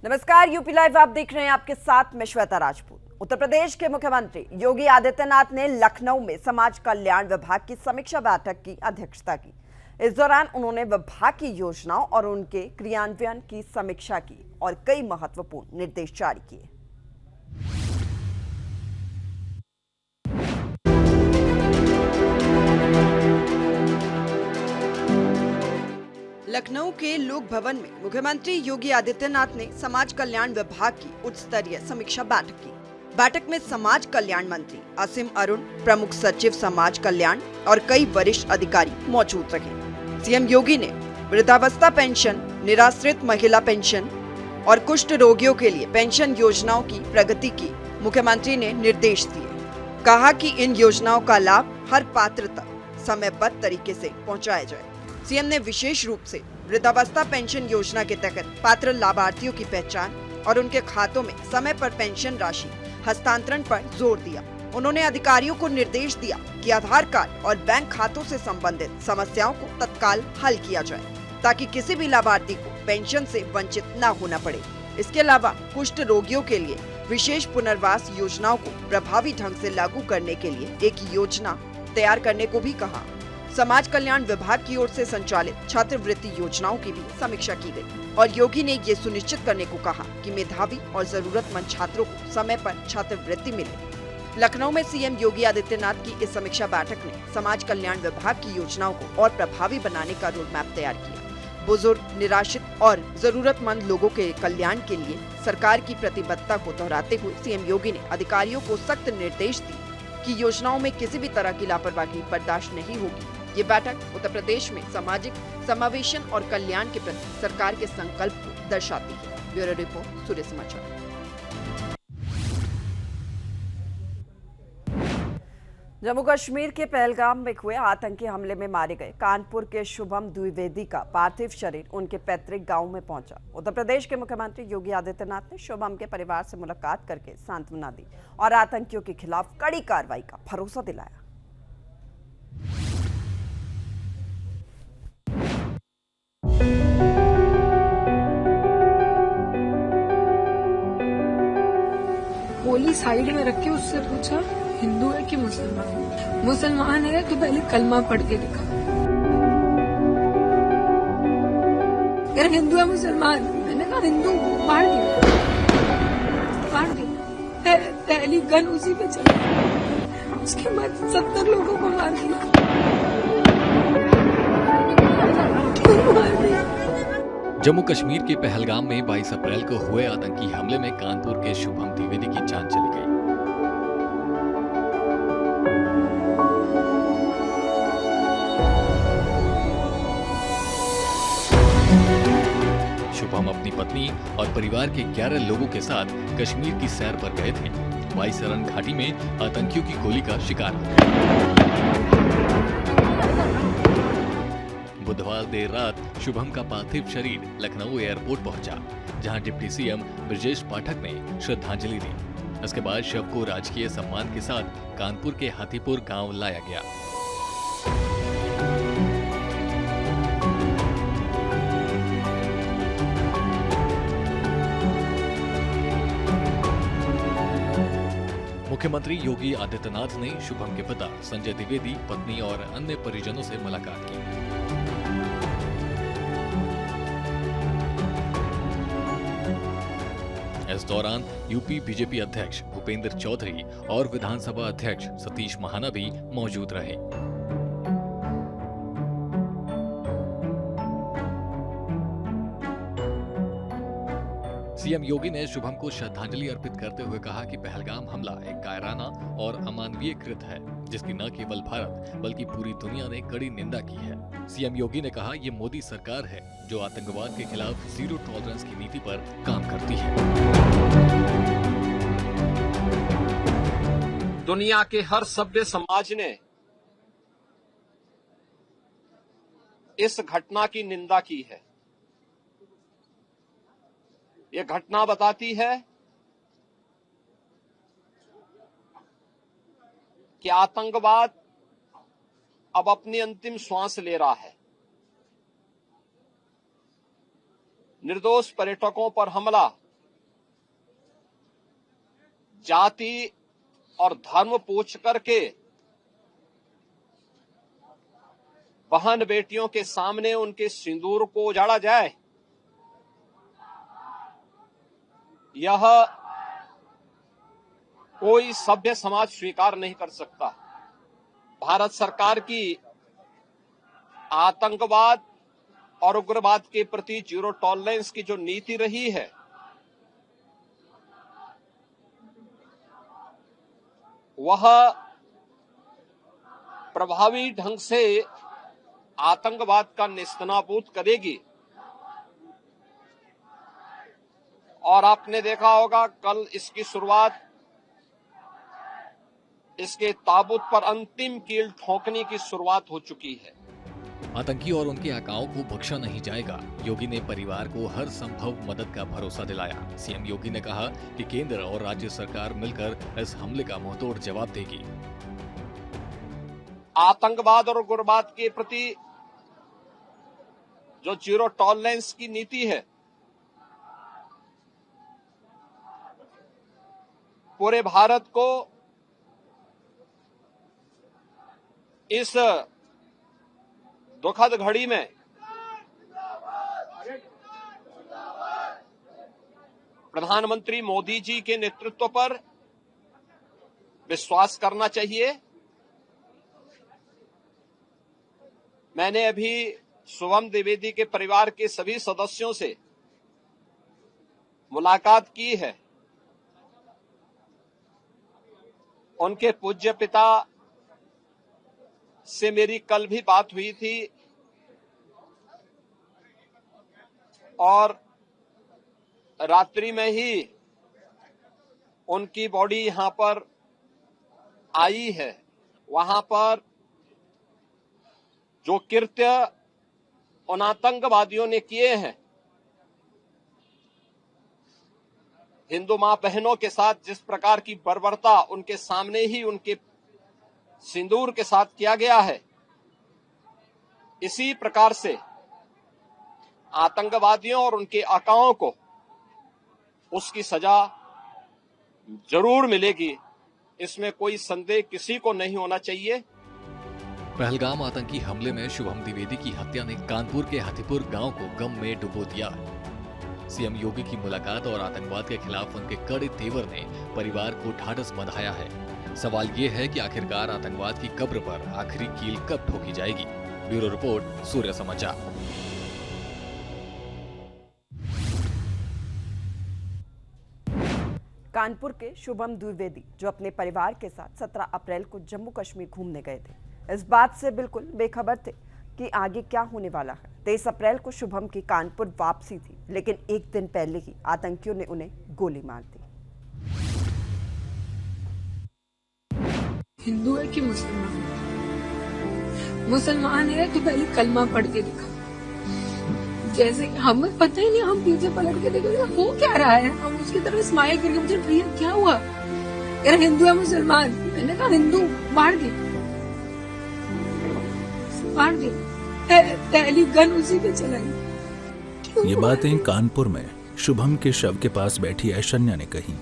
नमस्कार, UP live आप देख रहे हैं। आपके साथ मैं श्वेता राजपूत। उत्तर प्रदेश के मुख्यमंत्री योगी आदित्यनाथ ने लखनऊ में समाज कल्याण विभाग की समीक्षा बैठक की अध्यक्षता की। इस दौरान उन्होंने विभाग की योजनाओं और उनके क्रियान्वयन की समीक्षा की और कई महत्वपूर्ण निर्देश जारी किए। लखनऊ के लोक भवन में मुख्यमंत्री योगी आदित्यनाथ ने समाज कल्याण विभाग की उच्च स्तरीय समीक्षा बैठक की। बैठक में समाज कल्याण मंत्री असीम अरुण, प्रमुख सचिव समाज कल्याण और कई वरिष्ठ अधिकारी मौजूद रहे। सीएम योगी ने वृद्धावस्था पेंशन, निराश्रित महिला पेंशन और कुष्ठ रोगियों के लिए पेंशन योजनाओं की प्रगति की मुख्यमंत्री ने निर्देश दिए। कहा कि इन योजनाओं का लाभ हर पात्र तक समयबद्ध तरीके से पहुँचाया जाए। सीएम ने विशेष रूप से वृद्धावस्था पेंशन योजना के तहत पात्र लाभार्थियों की पहचान और उनके खातों में समय पर पेंशन राशि हस्तांतरण पर जोर दिया। उन्होंने अधिकारियों को निर्देश दिया कि आधार कार्ड और बैंक खातों से संबंधित समस्याओं को तत्काल हल किया जाए, ताकि किसी भी लाभार्थी को पेंशन से वंचित न होना पड़े। इसके अलावा कुष्ठ रोगियों के लिए विशेष पुनर्वास योजनाओं को प्रभावी ढंग से लागू करने के लिए एक योजना तैयार करने को भी कहा। समाज कल्याण विभाग की ओर से संचालित छात्रवृत्ति योजनाओं की भी समीक्षा की गई और योगी ने ये सुनिश्चित करने को कहा कि मेधावी और जरूरतमंद छात्रों को समय पर छात्रवृत्ति मिले। लखनऊ में सीएम योगी आदित्यनाथ की इस समीक्षा बैठक ने समाज कल्याण विभाग की योजनाओं को और प्रभावी बनाने का रोड मैप तैयार किया। बुजुर्ग, निराश्रित और जरूरतमंद लोगों के कल्याण के लिए सरकार की प्रतिबद्धता को दोहराते हुए सीएम योगी ने अधिकारियों को सख्त निर्देश दिए कि योजनाओं में किसी भी तरह की लापरवाही बर्दाश्त नहीं होगी। ये बैठक उत्तर प्रदेश में सामाजिक समावेशन और कल्याण के प्रति सरकार के संकल्प को दर्शाती है। ब्यूरो रिपोर्ट, सूर्य समाचार। जम्मू कश्मीर के पहलगाम में हुए आतंकी हमले में मारे गए कानपुर के शुभम द्विवेदी का पार्थिव शरीर उनके पैतृक गांव में पहुंचा। उत्तर प्रदेश के मुख्यमंत्री योगी आदित्यनाथ ने शुभम के परिवार से मुलाकात करके सांत्वना दी और आतंकियों के खिलाफ कड़ी कार्रवाई का भरोसा दिलाया। गोली साइड में रख के उससे पूछा हिंदू है कि मुसलमान। मुसलमान है तो पहले कलमा पढ़ के दिखा। अगर हिंदू है मुसलमान, मैंने कहा हिंदू, मार दिया। पहली गन उसी पे चली, उसके बाद 70 लोगों को मार दिया। जम्मू कश्मीर के पहलगाम में 22 अप्रैल को हुए आतंकी हमले में कानपुर के शुभम द्विवेदी की जान चली गई। शुभम अपनी पत्नी और परिवार के 11 लोगों के साथ कश्मीर की सैर पर गए थे। वाईसरन घाटी में आतंकियों की गोली का शिकार हो गए। बुधवार देर रात शुभम का पार्थिव शरीर लखनऊ एयरपोर्ट पहुंचा, जहां डिप्टी सीएम ब्रजेश पाठक ने श्रद्धांजलि दी। इसके बाद शव को राजकीय सम्मान के साथ कानपुर के हाथीपुर गांव लाया गया। मुख्यमंत्री योगी आदित्यनाथ ने शुभम के पिता संजय द्विवेदी, पत्नी और अन्य परिजनों से मुलाकात की। इस दौरान यूपी बीजेपी अध्यक्ष भूपेंद्र चौधरी और विधानसभा अध्यक्ष सतीश महाना भी मौजूद रहे। सीएम योगी ने शुभम को श्रद्धांजलि अर्पित करते हुए कहा कि पहलगाम हमला एक कायराना और अमानवीय कृत्य है, जिसकी न केवल भारत बल्कि पूरी दुनिया ने कड़ी निंदा की है। सीएम योगी ने कहा, ये मोदी सरकार है जो आतंकवाद के खिलाफ जीरो टॉलरेंस की नीति पर काम करती है। दुनिया के हर सभ्य समाज ने इस घटना की निंदा की है। ये घटना बताती है कि आतंकवाद अब अपनी अंतिम श्वास ले रहा है। निर्दोष पर्यटकों पर हमला जाति और धर्म पूछ करके बहन बेटियों के सामने उनके सिंदूर को उजाड़ा जाए, यह कोई सभ्य समाज स्वीकार नहीं कर सकता। भारत सरकार की आतंकवाद और उग्रवाद के प्रति जीरो टॉलरेंस की जो नीति रही है, वह प्रभावी ढंग से आतंकवाद का नेस्तनाबूद करेगी। और आपने देखा होगा कल इसकी शुरुआत, इसके ताबूत पर अंतिम कील ठोकने की शुरुआत हो चुकी है। आतंकी और उनके आकाओं को बख्शा नहीं जाएगा। योगी ने परिवार को हर संभव मदद का भरोसा दिलाया। सीएम योगी ने कहा कि केंद्र और राज्य सरकार मिलकर इस हमले का मुंहतोड़ जवाब देगी। आतंकवाद और उग्रवाद के प्रति जो जीरो टॉलरेंस की नीति है, पूरे भारत को इस दुखद घड़ी में प्रधानमंत्री मोदी जी के नेतृत्व पर विश्वास करना चाहिए। मैंने अभी शुभम द्विवेदी के परिवार के सभी सदस्यों से मुलाकात की है। उनके पूज्य पिता से मेरी कल भी बात हुई थी और रात्रि में ही उनकी बॉडी यहां पर आई है। वहां पर जो कृत्य उन आतंकवादियों ने किए हैं, हिंदू मां बहनों के साथ जिस प्रकार की बर्बरता उनके सामने ही उनके सिंदूर के साथ किया गया है, इसी प्रकार से आतंकवादियों और उनके आकाओं को उसकी सजा जरूर मिलेगी। इसमें कोई संदेह किसी को नहीं होना चाहिए। पहलगाम आतंकी हमले में शुभम द्विवेदी की हत्या ने कानपुर के हाथीपुर गांव को गम में डुबो दिया। सीएम योगी की मुलाकात और आतंकवाद के खिलाफ उनके कड़े तेवर ने परिवार को ढाढ़स बंधाया है। सवाल ये है कि आखिरकार आतंकवाद की कब्र पर आखिरी कील कब ठोकी जाएगी। ब्यूरो रिपोर्ट, सूर्य समाचार। कानपुर के शुभम द्विवेदी जो अपने परिवार के साथ 17 अप्रैल को जम्मू कश्मीर घूमने गए थे, इस बात से बिल्कुल बेखबर थे कि आगे क्या होने वाला है। 23 अप्रैल को शुभम की कानपुर वापसी थी, लेकिन एक दिन पहले ही आतंकियों ने उन्हें गोली मार दी। हिंदू है कि मुसलमान? मुसलमान है तो पहले कलमा पढ़ के दिखा। जैसे हमें पता ही नहीं, हम पीछे पलट के देखो वो क्या रहा है, हम उसकी तरफ स्माइल करके मुझे भैया क्या हुआ, यार हिंदू है मुसलमान? मैंने कहा हिंदू, मार दे मार दे, पहली गन उसी पे चलाई। ये बातें कानपुर में शुभम के शव के पास बैठी ऐशन्या ने कही।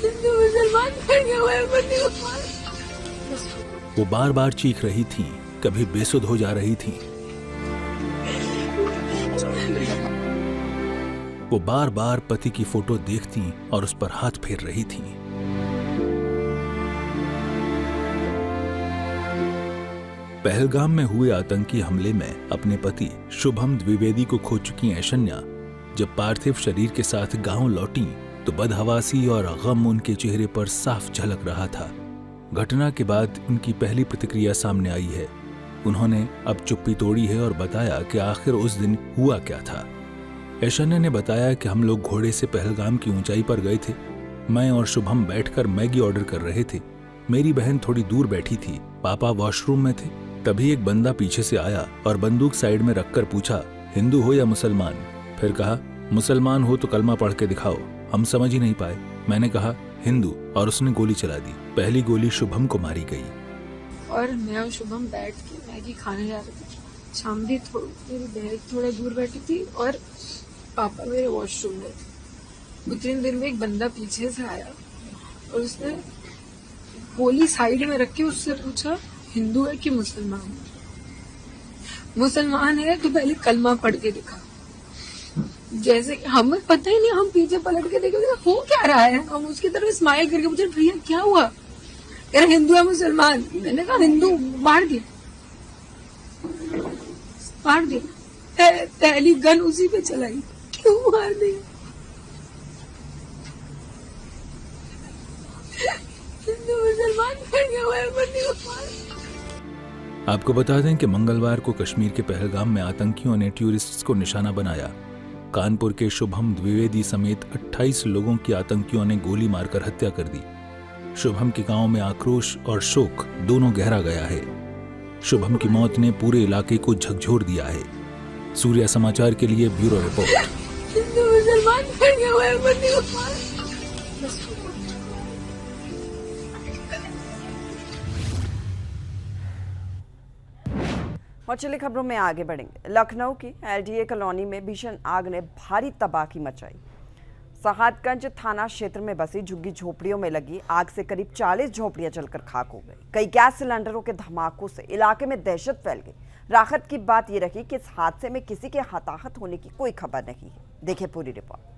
हिंदू मुसलमान वो बार बार चीख रही थी, कभी बेसुध हो जा रही थी। वो बार बार पति की फोटो देखती और उस पर हाथ फेर रही थी। पहलगाम में हुए आतंकी हमले में अपने पति शुभम द्विवेदी को खो चुकी ऐशन्या जब पार्थिव शरीर के साथ गांव लौटी तो बदहवासी और गम उनके चेहरे पर साफ झलक रहा था। घटना के बाद उनकी पहली प्रतिक्रिया सामने आई है। उन्होंने अब चुप्पी तोड़ी है और बताया कि आखिर उस दिन हुआ क्या था। ऐशन्या ने बताया कि हम लोग घोड़े से पहलगाम की ऊंचाई पर गए थे। मैं और शुभम बैठकर मैगी ऑर्डर कर रहे थे। मेरी बहन थोड़ी दूर बैठी थी, पापा वॉशरूम में थे। तभी एक बंदा पीछे से आया और बंदूक साइड में रखकर पूछा, हिंदू हो या मुसलमान? फिर कहा, मुसलमान हो तो कलमा पढ़ के दिखाओ। हम समझ ही नहीं पाए। मैंने कहा हिंदू और उसने गोली चला दी। पहली गोली शुभम को मारी गई। और मैं और शुभम बैठ के मैगी खाने जा रहे थे। शामदी मेरी बहन थोड़ा दूर बैठी थी और पापा मेरे वॉशरूम में थे। 2-3 दिन में एक बंदा पीछे से आया और उसने गोली साइड में रख के उससे पूछा हिंदू है कि मुसलमान। मुसलमान है तो पहले कलमा पढ़ के दिखा। जैसे हमें पता ही नहीं, हम पीछे पलट के देखे हो क्या रहा है, हम उसकी तरफ स्माइल करके पूछे प्रिया क्या हुआ, कह रहे हिंदू है मुसलमान। मैंने कहा हिंदू, मार दिया, मार दिया। पहली गन उसी पे चलाई, क्यों मार दिया? हिंदू मुसलमान खड़े हुए हैं। आपको बता दें कि मंगलवार को कश्मीर के पहलगाम में आतंकियों ने टूरिस्ट्स को निशाना बनाया। कानपुर के शुभम द्विवेदी समेत 28 लोगों की आतंकियों ने गोली मारकर हत्या कर दी। शुभम के गांव में आक्रोश और शोक दोनों गहरा गया है। शुभम की मौत ने पूरे इलाके को झकझोर दिया है। सूर्या समाचार के लिए ब्यूरो रिपोर्ट। हिंदू मुसलमान खड़े हुए हैं। और चलिए खबरों में आगे बढ़ेंगे। लखनऊ की एलडीए कॉलोनी में भीषण आग ने भारी तबाही मचाई। सहादगंज थाना क्षेत्र में बसी झुग्गी झोपड़ियों में लगी आग से करीब 40 झोपड़ियां जलकर खाक हो गई। कई गैस सिलेंडरों के धमाकों से इलाके में दहशत फैल गई। राहत की बात यह रही कि इस हादसे में किसी के हताहत होने की कोई खबर नहीं है। देखिए पूरी रिपोर्ट।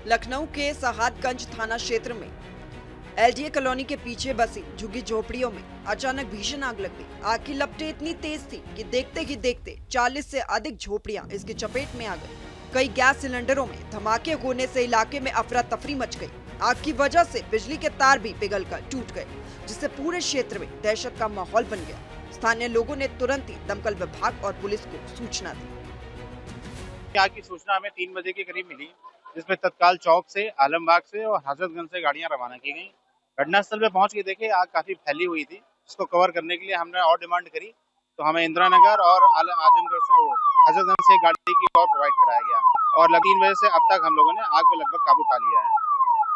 लखनऊ के सहादगंज थाना क्षेत्र में एलडीए कॉलोनी के पीछे बसी झुग्गी झोपड़ियों में अचानक भीषण आग लग गई। आग की लपटें इतनी तेज थी कि देखते ही देखते 40 से अधिक झोपड़ियां इसकी चपेट में आ गई। कई गैस सिलेंडरों में धमाके होने से इलाके में अफरा तफरी मच गई। आग की वजह से बिजली के तार भी पिघलकर टूट गए, जिससे पूरे क्षेत्र में दहशत का माहौल बन गया। स्थानीय लोगों ने तुरंत ही दमकल विभाग और पुलिस को सूचना दी। आग की सूचना हमें 3 बजे के करीब मिली, जिसमें तत्काल चौक से, आलमबाग से और हजरतगंज से गाड़ियां रवाना की गई। घटनास्थल पे पहुंच के देखे आग काफी फैली हुई थी, जिसको कवर करने के लिए हमने और डिमांड करी तो हमें इंदिरा नगर और आजमगढ़ से हजरतगंज से गाड़ी की और प्रोवाइड कराया गया और 3 बजे से अब तक हम लोगों ने आग पे लगभग काबू पा लिया है।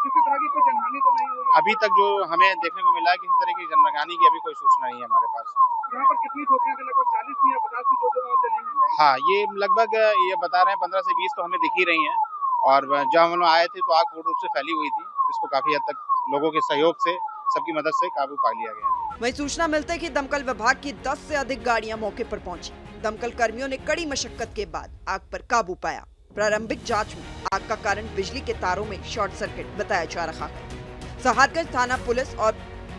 किसी तरह की कोई जनहानि तो नहीं हुई? अभी तक जो हमें देखने को मिला है किसी तरह की जनहानि की अभी कोई सूचना नहीं है हमारे पास। यहाँ पर कितनी झोपड़ियां थी? लगभग 40 या 50 की जो जली हैं। हाँ, ये लगभग ये बता रहे हैं 15 से 20 तो हमें दिख ही रही है। और जब हम लोग आए थे तो आग पूर्ण रूप से फैली हुई थी, इसको काफी हद तक लोगों के सहयोग से, सबकी मदद से काबू पा लिया गया। वहीं सूचना मिलते कि दमकल विभाग की 10 से अधिक गाड़ियां मौके पर पहुंची। दमकल कर्मियों ने कड़ी मशक्कत के बाद आग पर काबू पाया। प्रारंभिक जांच में आग का कारण बिजली के तारों में शॉर्ट सर्किट बताया जा रहा है। सहादगंज थाना पुलिस और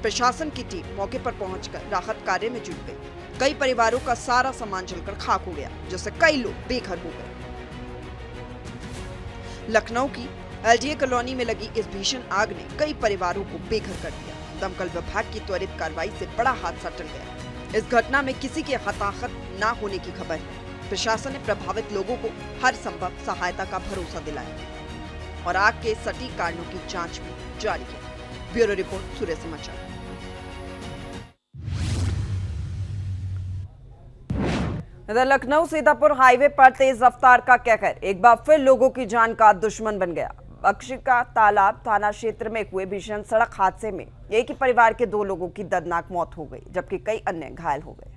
प्रशासन की टीम मौके पर पहुंचकर राहत कार्य में जुट गई। कई परिवारों का सारा सामान जलकर खाक हो गया, जिससे कई लोग बेघर हो गए। लखनऊ की एलडीए कॉलोनी में लगी इस भीषण आग ने कई परिवारों को बेघर कर दिया। दमकल विभाग की त्वरित कार्रवाई से बड़ा हादसा टल गया। इस घटना में किसी के हताहत न होने की खबर है। प्रशासन ने प्रभावित लोगों को हर संभव सहायता का भरोसा दिलाया और आग के सटीक कारणों की जांच भी जारी है। ब्यूरो रिपोर्ट, सूर्य समाचार। इधर लखनऊ सीतापुर हाईवे पर तेज रफ्तार का कहर एक बार फिर लोगों की जान का दुश्मन बन गया। बख्शी का तालाब थाना क्षेत्र में हुए भीषण सड़क हादसे में एक ही परिवार के 2 लोगों की दर्दनाक मौत हो गई, जबकि कई अन्य घायल हो गए।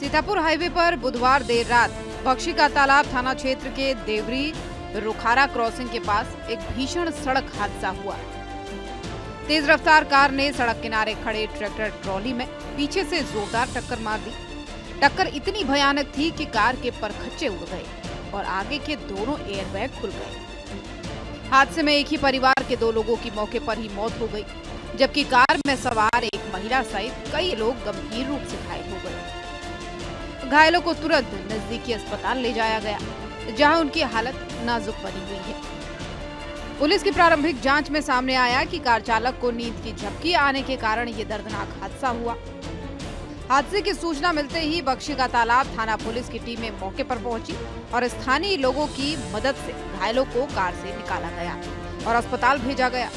सीतापुर हाईवे पर बुधवार देर रात बख्शी का तालाब थाना क्षेत्र के देवरी रुखारा क्रॉसिंग के पास एक भीषण सड़क हादसा हुआ। तेज रफ्तार कार ने सड़क किनारे खड़े ट्रैक्टर ट्रॉली में पीछे से जोरदार टक्कर मार दी। टक्कर इतनी भयानक थी कि कार के परखच्चे उड़ गए और आगे के दोनों एयरबैग खुल गए। हादसे में एक ही परिवार के 2 लोगों की मौके पर ही मौत हो गई, जबकि कार में सवार एक महिला सहित कई लोग गंभीर रूप से घायल हो गए। घायलों को तुरंत नजदीकी अस्पताल ले जाया गया, जहां उनकी हालत नाजुक बनी हुई है। पुलिस की प्रारंभिक जांच में सामने आया कि कार चालक को नींद की झपकी आने के कारण ये दर्दनाक हादसा हुआ। हादसे की सूचना मिलते ही बख्शी का तालाब थाना पुलिस की टीमें मौके पर पहुंची और स्थानीय लोगों की मदद से घायलों को कार से निकाला गया और अस्पताल भेजा गया।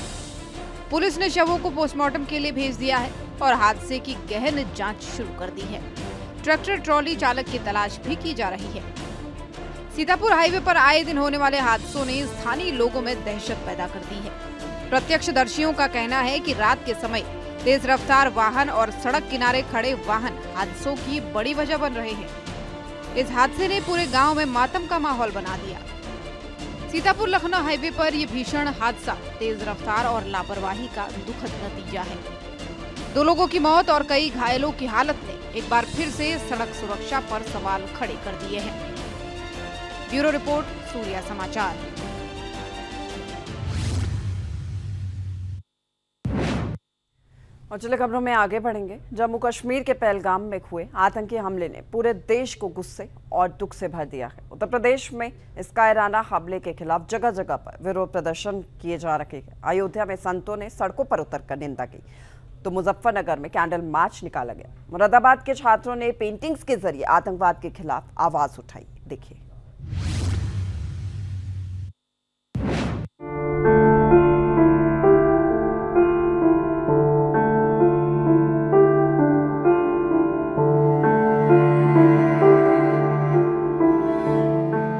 पुलिस ने शवों को पोस्टमार्टम के लिए भेज दिया है। और हादसे की गहन जांच शुरू कर दी है। ट्रैक्टर ट्रॉली चालक की तलाश भी की जा रही है। सीतापुर हाईवे पर आए दिन होने वाले हादसों ने स्थानीय लोगों में दहशत पैदा कर दी है। प्रत्यक्षदर्शियों का कहना है कि रात के समय तेज रफ्तार वाहन और सड़क किनारे खड़े वाहन हादसों की बड़ी वजह बन रहे हैं। इस हादसे ने पूरे गांव में मातम का माहौल बना दिया। सीतापुर लखनऊ हाईवे पर यह भीषण हादसा तेज रफ्तार और लापरवाही का दुखद नतीजा है। 2 लोगों की मौत और कई घायलों की हालत ने एक बार फिर से सड़क सुरक्षा पर सवाल खड़े कर दिए हैं। ब्यूरो रिपोर्ट, सूर्या समाचार। और चलिए खबरों में आगे बढ़ेंगे। जम्मू कश्मीर के पहलगाम में हुए आतंकी हमले ने पूरे देश को गुस्से और दुख से भर दिया है। उत्तर प्रदेश में इस कायराना हमले के खिलाफ जगह जगह पर विरोध प्रदर्शन किए जा रहे हैं। अयोध्या में संतों ने सड़कों पर उतरकर निंदा की, तो मुजफ्फरनगर में कैंडल मार्च निकाला गया। मुरादाबाद के छात्रों ने पेंटिंग्स के जरिए आतंकवाद के खिलाफ आवाज उठाई। देखिए।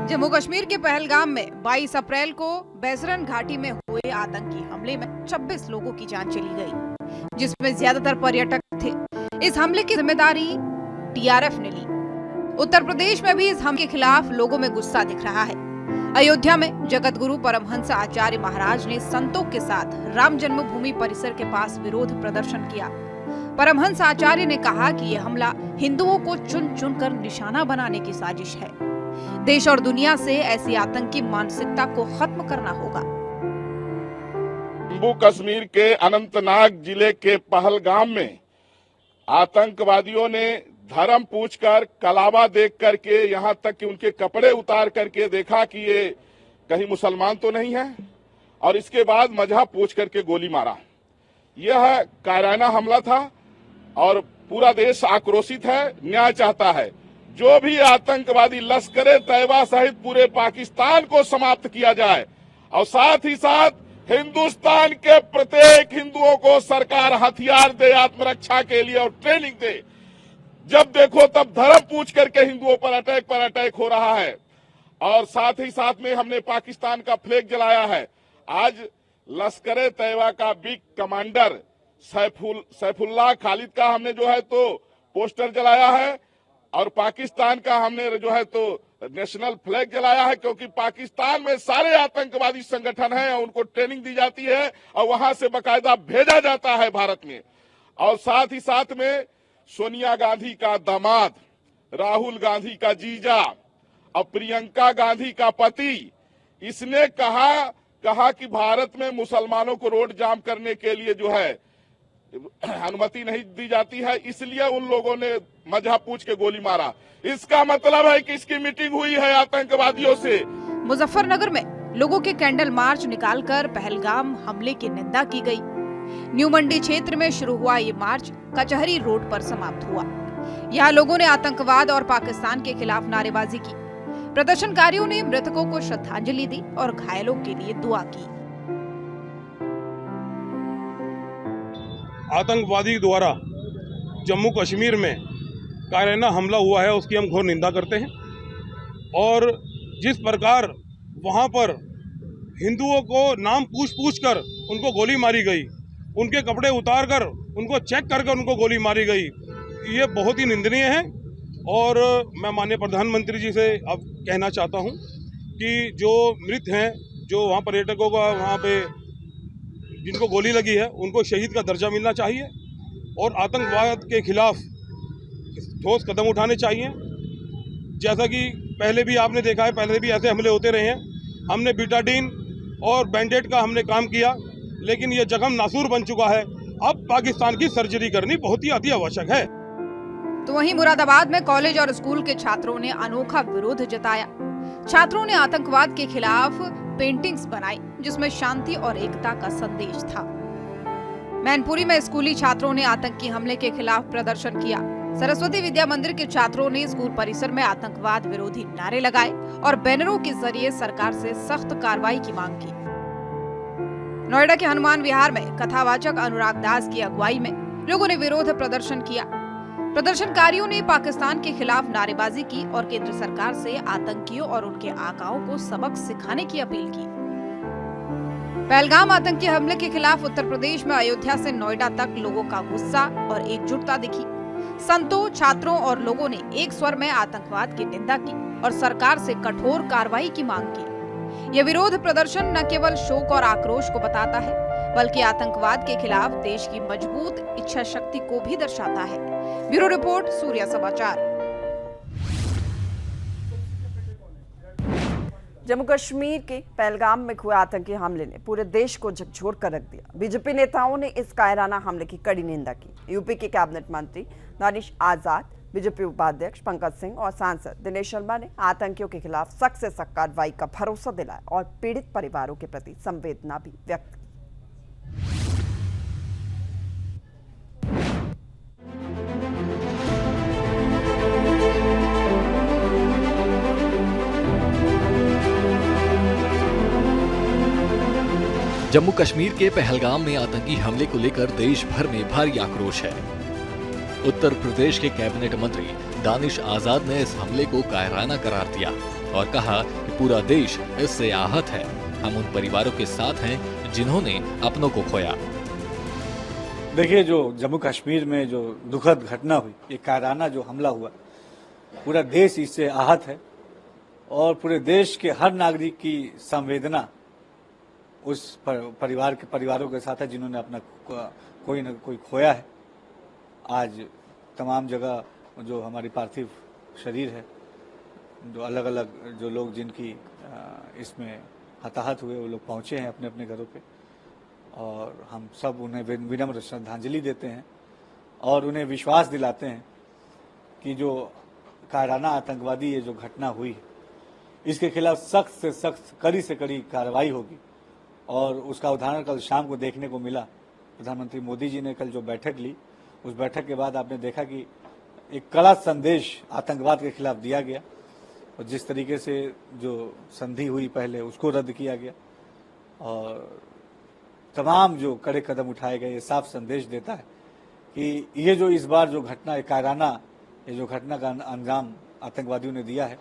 जम्मू कश्मीर के पहलगाम में 22 अप्रैल को बैसरन घाटी में हुए आतंकी हमले में 26 लोगों की जान चली गई, जिसमें ज्यादातर पर्यटक थे। इस हमले की जिम्मेदारी टीआरएफ ने ली। उत्तर प्रदेश में भी इस हमले के खिलाफ लोगों में गुस्सा दिख रहा है। अयोध्या में जगत गुरु परमहंस आचार्य महाराज ने संतों के साथ राम जन्मभूमि परिसर के पास विरोध प्रदर्शन किया। परमहंस आचार्य ने कहा कि यह हमला हिंदुओं को चुन चुनकर निशाना बनाने की साजिश है। देश और दुनिया से ऐसी आतंकी मानसिकता को खत्म करना होगा। जम्मू कश्मीर के अनंतनाग जिले के पहलगाम में आतंकवादियों ने धर्म पूछकर, कलावा देख करके, यहां तक कि उनके कपड़े उतार करके देखा कि ये कहीं मुसलमान तो नहीं है, और इसके बाद मजहब पूछ करके गोली मारा। यह कायराना हमला था और पूरा देश आक्रोशित है, न्याय चाहता है। जो भी आतंकवादी लश्कर तैयबा सहित पूरे पाकिस्तान को समाप्त किया जाए, और साथ ही साथ हिंदुस्तान के प्रत्येक हिंदुओं को सरकार हथियार दे आत्मरक्षा के लिए और ट्रेनिंग दे। जब देखो तब धर्म पूछ करके हिंदुओं पर अटैक हो रहा है। और साथ ही साथ में हमने पाकिस्तान का फ्लैग जलाया है। आज लश्कर तैयबा का बिग कमांडर सैफुल्लाह खालिद का हमने जो है तो पोस्टर जलाया है, और पाकिस्तान का हमने जो है तो नेशनल फ्लैग जलाया है, क्योंकि पाकिस्तान में सारे आतंकवादी संगठन हैं और उनको ट्रेनिंग दी जाती है और वहां से बाकायदा भेजा जाता है भारत में। और साथ ही साथ में सोनिया गांधी का दामाद, राहुल गांधी का जीजा और प्रियंका गांधी का पति, इसने कहा कि भारत में मुसलमानों को रोड जाम करने के लिए जो है अनुमति नहीं दी जाती है, इसलिए उन लोगों ने मजहब पूछ के गोली मारा। इसका मतलब है कि इसकी मीटिंग हुई है आतंकवादियों से। मुजफ्फरनगर में लोगों के कैंडल मार्च निकालकर पहलगाम हमले की निंदा की गई। न्यू मंडी क्षेत्र में शुरू हुआ ये मार्च कचहरी रोड पर समाप्त हुआ। यहाँ लोगों ने आतंकवाद और पाकिस्तान के खिलाफ नारेबाजी की। प्रदर्शनकारियों ने मृतकों को श्रद्धांजलि दी और घायलों के लिए दुआ की। आतंकवादी द्वारा जम्मू कश्मीर में कायराना हमला हुआ है, उसकी हम घोर निंदा करते हैं। और जिस प्रकार वहां पर हिंदुओं को नाम पूछ कर उनको गोली मारी गई, उनके कपड़े उतार कर उनको चेक कर उनको गोली मारी गई, ये बहुत ही निंदनीय है। और मैं माननीय प्रधानमंत्री जी से अब कहना चाहता हूं कि जो मृत हैं, जो वहां पर्यटकों का वहां पे जिनको गोली लगी है, उनको शहीद का दर्जा मिलना चाहिए और आतंकवाद के खिलाफ ठोस कदम उठाने चाहिए। जैसा कि पहले भी आपने देखा है, पहले भी ऐसे हमले होते रहे हैं। हमने बीटाडीन और बैंडेड का हमने काम किया, लेकिन ये जख्म नासूर बन चुका है। अब पाकिस्तान की सर्जरी करनी बहुत ही अति आवश्यक है। तो वहीं मुरादाबाद में कॉलेज और स्कूल के छात्रों ने अनोखा विरोध जताया। छात्रों ने आतंकवाद के खिलाफ पेंटिंग्स बनाई, जिसमें शांति और एकता का संदेश था। मैनपुरी में स्कूली छात्रों ने आतंकी हमले के खिलाफ प्रदर्शन किया। सरस्वती विद्या मंदिर के छात्रों ने स्कूल परिसर में आतंकवाद विरोधी नारे लगाए और बैनरों के जरिए सरकार से सख्त कार्रवाई की मांग की। नोएडा के हनुमान विहार में कथावाचक अनुराग दास की अगुवाई में लोगों ने विरोध प्रदर्शन किया। प्रदर्शनकारियों ने पाकिस्तान के खिलाफ नारेबाजी की और केंद्र सरकार से आतंकियों और उनके आकाओं को सबक सिखाने की अपील की। पहलगाम आतंकी हमले के खिलाफ उत्तर प्रदेश में अयोध्या से नोएडा तक लोगों का गुस्सा और एकजुटता दिखी। संतों, छात्रों और लोगों ने एक स्वर में आतंकवाद की निंदा की और सरकार से कठोर कार्रवाई की मांग की। यह विरोध प्रदर्शन न केवल शोक और आक्रोश को बताता है, बल्कि आतंकवाद के खिलाफ देश की मजबूत इच्छा शक्ति को भी दर्शाता है। ब्यूरो रिपोर्ट, सूर्या समाचार। जम्मू कश्मीर के पहलगाम में हुए आतंकी हमले ने पूरे देश को झकझोर कर रख दिया। बीजेपी नेताओं ने इस कायराना हमले की कड़ी निंदा की। यूपी के कैबिनेट मंत्री दानिश आजाद, बीजेपी उपाध्यक्ष पंकज सिंह और सांसद दिनेश शर्मा ने आतंकियों के खिलाफ सख्त से सख्त कार्रवाई का भरोसा दिलाया और पीड़ित परिवारों के प्रति संवेदना भी व्यक्त की। जम्मू कश्मीर के पहलगाम में आतंकी हमले को लेकर देश भर में भारी आक्रोश है। उत्तर प्रदेश के कैबिनेट मंत्री दानिश आजाद ने इस हमले को कायराना करार दिया और कहा कि पूरा देश इससे आहत है। हम उन परिवारों के साथ हैं जिन्होंने अपनों को खोया। देखिए, जो जम्मू कश्मीर में जो दुखद घटना हुई, ये कायराना जो हमला हुआ, पूरा देश इससे आहत है और पूरे देश के हर नागरिक की संवेदना उस परिवारों के साथ है जिन्होंने अपना कोई न कोई खोया है। आज तमाम जगह जो हमारी पार्थिव शरीर है, जो अलग अलग जो लोग जिनकी इसमें हताहत हुए, वो लोग पहुंचे हैं अपने अपने घरों पे और हम सब उन्हें विनम्र श्रद्धांजलि देते हैं और उन्हें विश्वास दिलाते हैं कि जो कायराना आतंकवादी ये जो घटना हुई है, इसके खिलाफ सख्त से सख्त, कड़ी से कड़ी कार्रवाई होगी। और उसका उदाहरण कल शाम को देखने को मिला। प्रधानमंत्री मोदी जी ने कल जो बैठक ली, उस बैठक के बाद आपने देखा कि एक कड़ा संदेश आतंकवाद के खिलाफ दिया गया और जिस तरीके से जो संधि हुई पहले, उसको रद्द किया गया और तमाम जो कड़े कदम उठाए गए, ये साफ संदेश देता है कि ये जो इस बार जो घटना है कायराना, ये जो घटना का अंजाम आतंकवादियों ने दिया है,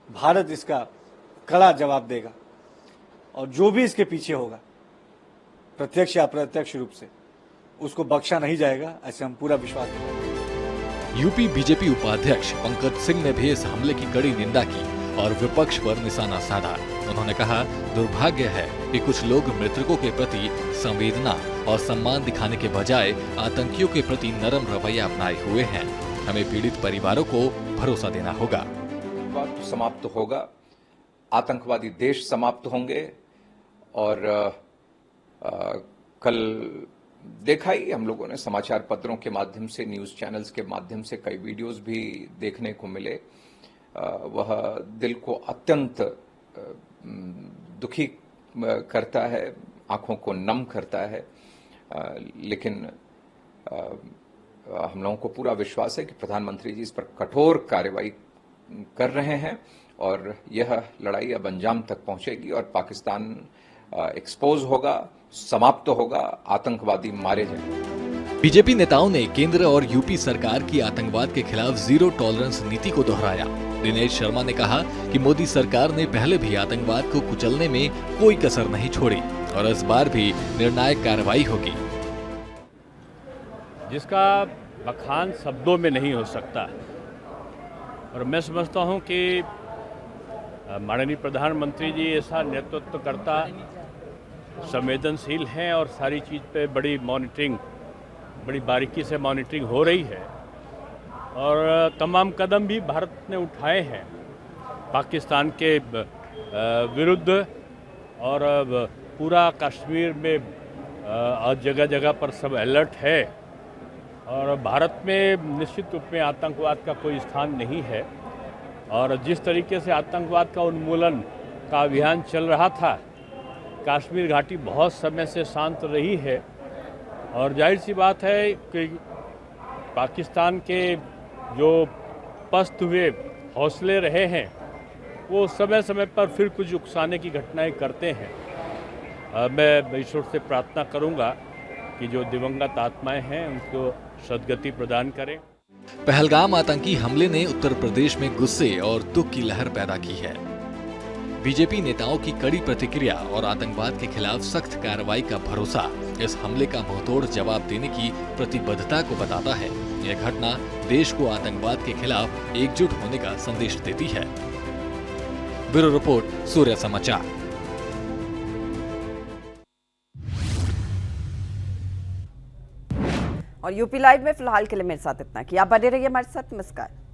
भारत इसका कड़ा जवाब देगा और जो भी इसके पीछे होगा, प्रत्यक्ष या अप्रत्यक्ष रूप से, उसको बख्शा नहीं जाएगा, ऐसे हम पूरा विश्वास करते। यूपी बीजेपी उपाध्यक्ष पंकज सिंह ने भी इस हमले की कड़ी निंदा की और विपक्ष पर निशाना साधा। उन्होंने कहा, दुर्भाग्य है कि कुछ लोग मृतकों के प्रति संवेदना और सम्मान दिखाने के बजाय आतंकियों के प्रति नरम रवैया अपनाए हुए हैं। हमें पीड़ित परिवारों को भरोसा देना होगा। समाप्त होगा, आतंकवादी देश समाप्त होंगे और कल देखा ही हम लोगों ने समाचार पत्रों के माध्यम से, न्यूज चैनल्स के माध्यम से कई वीडियोस भी देखने को मिले। वह दिल को अत्यंत दुखी करता है, आंखों को नम करता है, लेकिन हम लोगों को पूरा विश्वास है कि प्रधानमंत्री जी इस पर कठोर कार्रवाई कर रहे हैं और यह लड़ाई अब अंजाम तक पहुंचेगी और पाकिस्तान एक्सपोज होगा, समाप्त होगा, आतंकवादी मारे जाएंगे। बीजेपी नेताओं ने केंद्र और यूपी सरकार की आतंकवाद के खिलाफ जीरो टॉलरेंस नीति को दोहराया। दिनेश शर्मा ने कहा कि मोदी सरकार ने पहले भी आतंकवाद को कुचलने में कोई कसर नहीं छोड़ी और इस बार भी निर्णायक कार्रवाई होगी, जिसका बखान शब्दों में नहीं हो सकता। और मैं समझता हूं कि माननीय प्रधानमंत्री जी ऐसा नेतृत्व करता, संवेदनशील हैं और सारी चीज़ पे बड़ी मॉनिटरिंग, बड़ी बारीकी से मॉनिटरिंग हो रही है और तमाम कदम भी भारत ने उठाए हैं पाकिस्तान के विरुद्ध और पूरा कश्मीर में जगह जगह पर सब अलर्ट है और भारत में निश्चित रूप में आतंकवाद का कोई स्थान नहीं है। और जिस तरीके से आतंकवाद का उन्मूलन का अभियान चल रहा था, कश्मीर घाटी बहुत समय से शांत रही है और जाहिर सी बात है कि पाकिस्तान के जो पस्त हुए हौसले रहे हैं वो समय समय पर फिर कुछ उकसाने की घटनाएं करते हैं। मैं ईश्वर से प्रार्थना करूंगा कि जो दिवंगत आत्माएं हैं उनको सद्गति प्रदान करें। पहलगाम आतंकी हमले ने उत्तर प्रदेश में गुस्से और दुख की लहर पैदा की है। बीजेपी नेताओं की कड़ी प्रतिक्रिया और आतंकवाद के खिलाफ सख्त कार्रवाई का भरोसा इस हमले का मुंहतोड़ जवाब देने की प्रतिबद्धता को बताता है। यह घटना देश को आतंकवाद के खिलाफ एकजुट होने का संदेश देती है। ब्यूरो रिपोर्ट, सूर्य समाचार। और यूपी लाइव में फिलहाल के लिए मेरे साथ इतना कि आप बने रहिए हमारे साथ। नमस्कार।